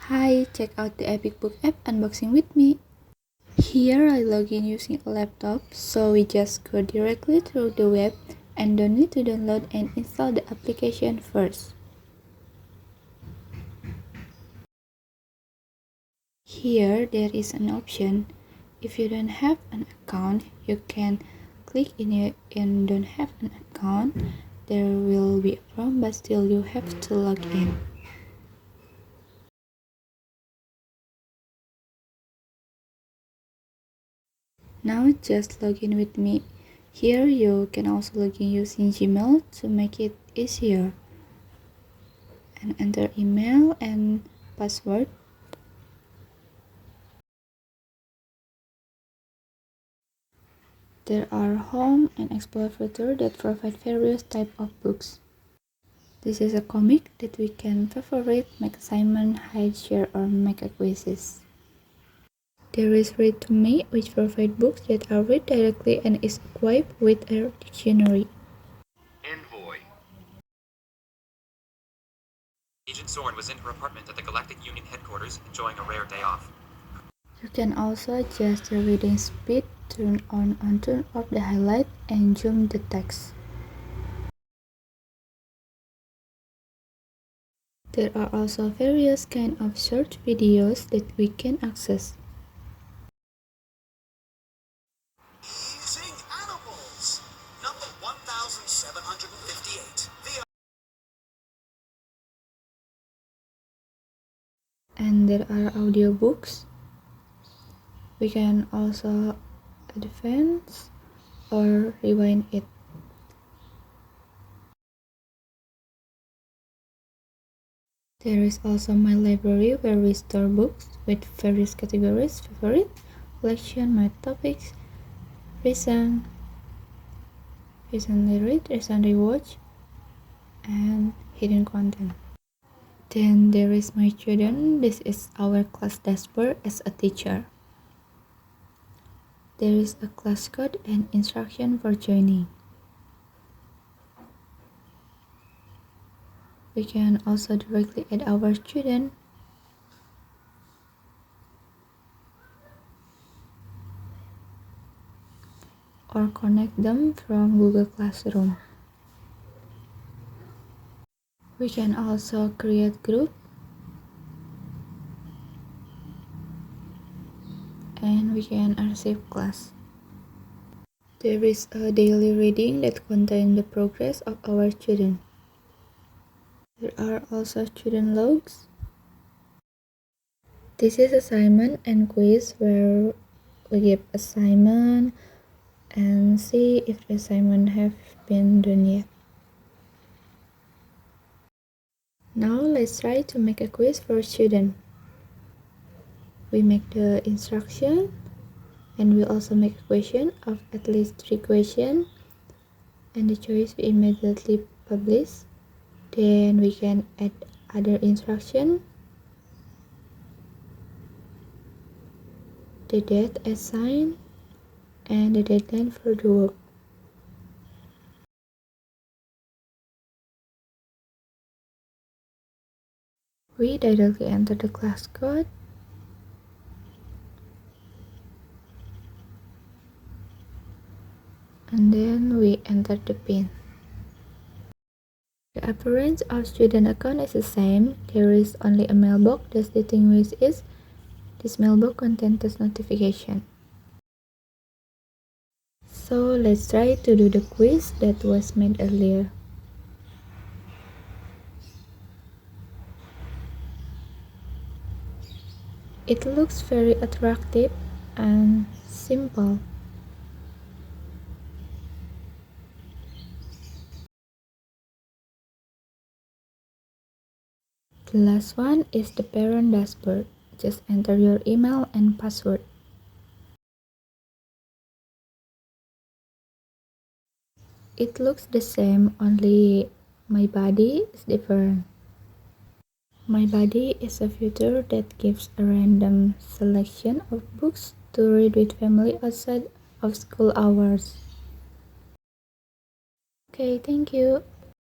Hi, check out the Epic Book app unboxing with me. Here I log in using a laptop, so we just go directly through the web and don't need to download and install the application first. Here there is an option. If you don't have an account, you can click in it and don't have an account. There will be a prompt, but still you have to log in. Now just log in with me. Here you can also log in using Gmail to make it easier. And enter email and password. There are home and explore features that provide various types of books. This is a comic that we can favorite, make assignment, hide, share, or make a quizzes. There is Read to Me, which provides books that are read directly and is equipped with a dictionary. Envoy. Agent Zorn was in her apartment at the Galactic Union headquarters, enjoying a rare day off. You can also adjust the reading speed, turn on and turn off the highlight, and zoom the text. There are also various kinds of short videos that we can access. Amazing Animals, number 1758. And there are audiobooks. We can also advance or rewind it. There is also my library where we store books with various categories: favorite, collection, my topics, recently read, recently watch, and hidden content. Then there is my student. This is our class dashboard as a teacher. There is a class code and instruction for joining. We can also directly add our student or connect them from Google Classroom. We can also create group and we can archive class. There is a daily reading that contains the progress of our student. There are also student logs. This is assignment and quiz where we give assignment and see if the assignment have been done yet. Now let's try to make a quiz for student. We make the instruction and we also make a question of at least 3 questions, and the choice we immediately publish. Then we can add other instruction, the date assigned, and the deadline for the work. We directly enter the class code and then we enter the PIN. The appearance of student account is the same. There is only a mailbox. The distinguish is this mailbox contains test notification. So let's try to do the quiz that was made earlier. It looks very attractive and simple. The last one is the parent dashboard. Just enter your email and password. It looks the same, only my body is different. My body is a feature that gives a random selection of books to read with family outside of school hours. Okay, thank you.